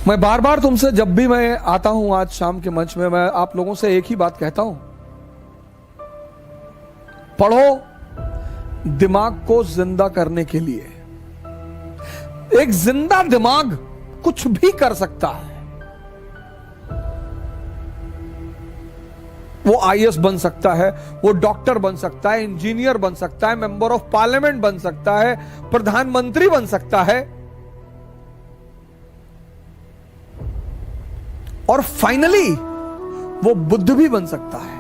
मैं बार बार तुमसे जब भी मैं आता हूं आज शाम के मंच में, मैं आप लोगों से एक ही बात कहता हूं, पढ़ो दिमाग को जिंदा करने के लिए। एक जिंदा दिमाग कुछ भी कर सकता है। वो आईएएस बन सकता है, वो डॉक्टर बन सकता है, इंजीनियर बन सकता है, मेंबर ऑफ पार्लियामेंट बन सकता है, प्रधानमंत्री बन सकता है, और फाइनली वो बुद्ध भी बन सकता है।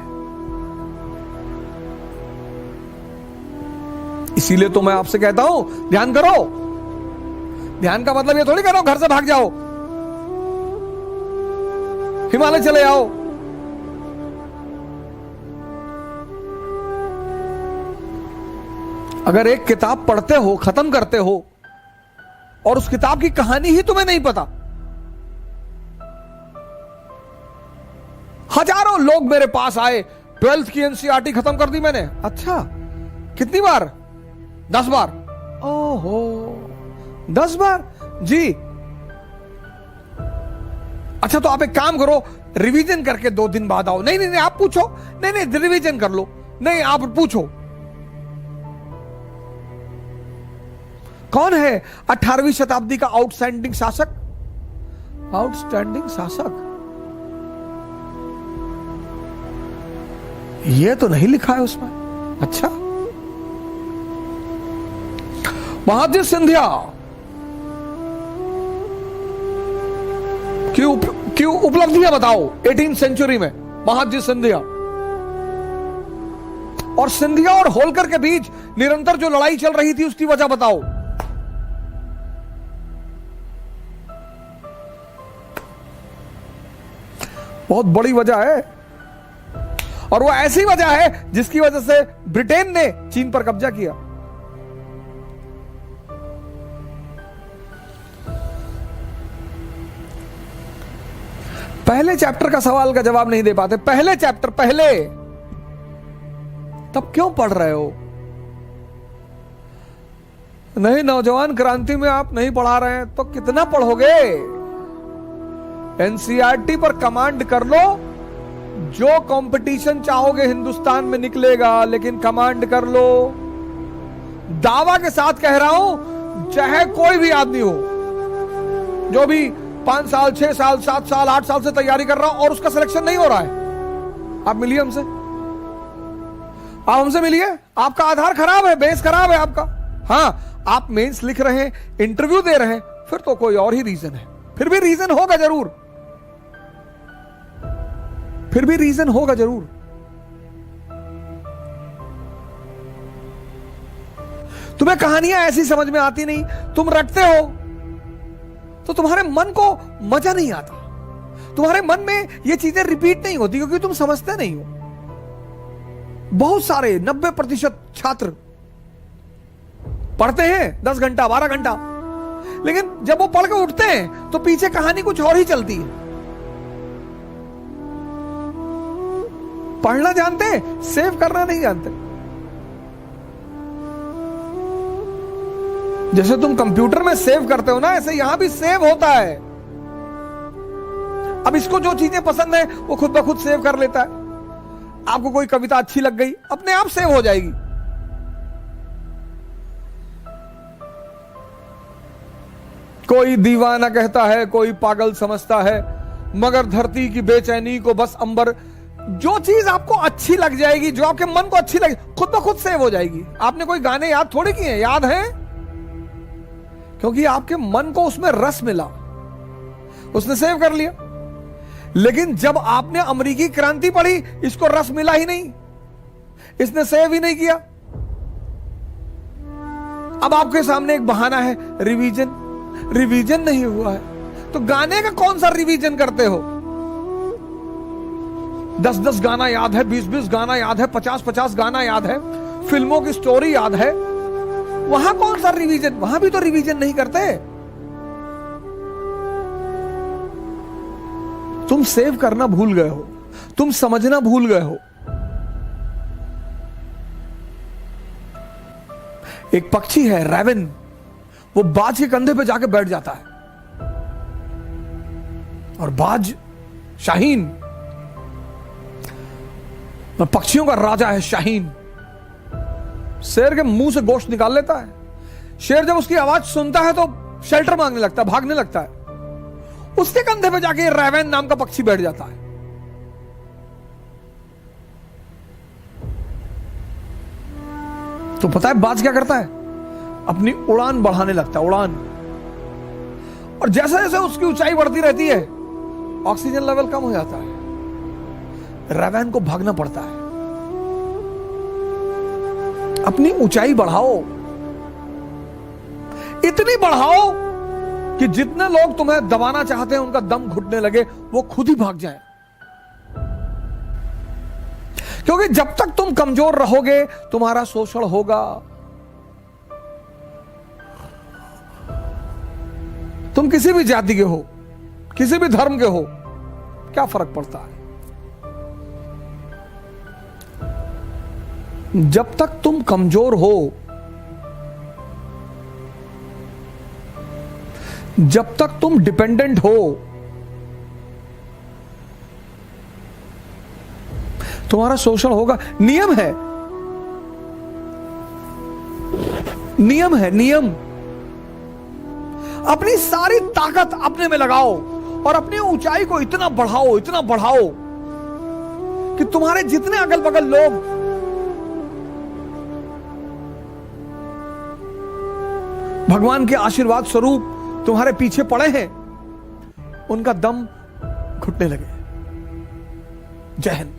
इसीलिए तो मैं आपसे कहता हूं ध्यान करो। ध्यान का मतलब ये थोड़ी करो घर से भाग जाओ, हिमालय चले आओ। अगर एक किताब पढ़ते हो, खत्म करते हो, और उस किताब की कहानी ही तुम्हें नहीं पता। हजारों लोग मेरे पास आए, 12th की एनसीईआरटी खत्म कर दी मैंने। अच्छा, कितनी बार? 10 बार। ओहो, 10 बार जी। अच्छा, तो आप एक काम करो, रिवीजन करके 2 दिन बाद आओ। नहीं नहीं नहीं, आप पूछो। नहीं नहीं, रिवीजन कर लो। नहीं, आप पूछो। कौन है 18वीं शताब्दी का आउटस्टैंडिंग शासक? आउटस्टैंडिंग शासक ये तो नहीं लिखा है उसमें। अच्छा, महाजी सिंधिया की उपलब्धियां बताओ 18th सेंचुरी में। महाजी सिंधिया और सिंधिया और होलकर के बीच निरंतर जो लड़ाई चल रही थी उसकी वजह बताओ। बहुत बड़ी वजह है, और वो ऐसी वजह है जिसकी वजह से ब्रिटेन ने चीन पर कब्जा किया। पहले चैप्टर का सवाल का जवाब नहीं दे पाते। पहले चैप्टर, पहले, तब क्यों पढ़ रहे हो? नहीं, नौजवान क्रांति में आप नहीं पढ़ा रहे हैं तो कितना पढ़ोगे? एनसीईआरटी पर कमांड कर लो, जो कंपटीशन चाहोगे हिंदुस्तान में निकलेगा, लेकिन कमांड कर लो। दावा के साथ कह रहा हूं, चाहे कोई भी आदमी हो जो भी 5 साल, 6 साल, 7 साल, 8 साल से तैयारी कर रहा हो और उसका सिलेक्शन नहीं हो रहा है, आप मिलिए हमसे। आप हमसे मिलिए। आपका आधार खराब है, बेस खराब है आपका। हाँ, आप मेंस लिख रहे हैं, इंटरव्यू दे रहे हैं, फिर तो कोई और ही रीजन है। फिर भी रीजन होगा जरूर, फिर भी रीजन होगा जरूर। तुम्हें कहानियां ऐसी समझ में आती नहीं, तुम रटते हो तो तुम्हारे मन को मजा नहीं आता। तुम्हारे मन में ये चीजें रिपीट नहीं होती क्योंकि तुम समझते नहीं हो। बहुत सारे 90% छात्र पढ़ते हैं 10 घंटा, 12 घंटा, लेकिन जब वो पढ़ के उठते हैं तो पीछे कहानी कुछ और ही चलती है। पढ़ना जानते हैं, सेव करना नहीं जानते। जैसे तुम कंप्यूटर में सेव करते हो ना, ऐसे यहां भी सेव होता है। अब इसको जो चीजें पसंद है वो खुद ब खुद सेव कर लेता है। आपको कोई कविता अच्छी लग गई, अपने आप सेव हो जाएगी। कोई दीवाना कहता है, कोई पागल समझता है, मगर धरती की बेचैनी को बस अंबर। जो चीज आपको अच्छी लग जाएगी, जो आपके मन को अच्छी लगे, खुद ब खुद सेव हो जाएगी। आपने कोई गाने याद थोड़ी किए हैं, याद हैं क्योंकि आपके मन को उसमें रस मिला, उसने सेव कर लिया। लेकिन जब आपने अमेरिकी क्रांति पढ़ी, इसको रस मिला ही नहीं, इसने सेव ही नहीं किया। अब आपके सामने एक बहाना है, रिवीजन। रिवीजन नहीं हुआ है तो गाने का कौन सा रिवीजन करते हो? 10-10 गाना याद है, 20-20 गाना याद है, 50-50 गाना याद है, फिल्मों की स्टोरी याद है, वहां कौन सा रिवीजन? वहां भी तो रिवीजन नहीं करते। तुम सेव करना भूल गए हो, तुम समझना भूल गए हो। एक पक्षी है रैवन, वो बाज के कंधे पे जाके बैठ जाता है। और बाज शाहीन, पक्षियों का राजा है शाहीन। शेर के मुंह से गोश्त निकाल लेता है। शेर जब उसकी आवाज सुनता है तो शेल्टर मांगने लगता है, भागने लगता है। उसके कंधे पे जाके रेवेन नाम का पक्षी बैठ जाता है। तो पता है बाज क्या करता है? अपनी उड़ान बढ़ाने लगता है, उड़ान। और जैसे जैसे उसकी ऊंचाई बढ़ती रहती है, ऑक्सीजन लेवल कम हो जाता है, रेवेन को भागना पड़ता है। अपनी ऊंचाई बढ़ाओ, इतनी बढ़ाओ कि जितने लोग तुम्हें दबाना चाहते हैं उनका दम घुटने लगे, वो खुद ही भाग जाए। क्योंकि जब तक तुम कमजोर रहोगे तुम्हारा शोषण होगा। तुम किसी भी जाति के हो, किसी भी धर्म के हो, क्या फर्क पड़ता है? जब तक तुम कमजोर हो, जब तक तुम डिपेंडेंट हो, तुम्हारा शोषण होगा। नियम है, नियम है, नियम। अपनी सारी ताकत अपने में लगाओ और अपनी ऊंचाई को इतना बढ़ाओ, इतना बढ़ाओ कि तुम्हारे जितने अगल बगल लोग भगवान के आशीर्वाद स्वरूप तुम्हारे पीछे पड़े हैं, उनका दम घुटने लगे। जय हिंद।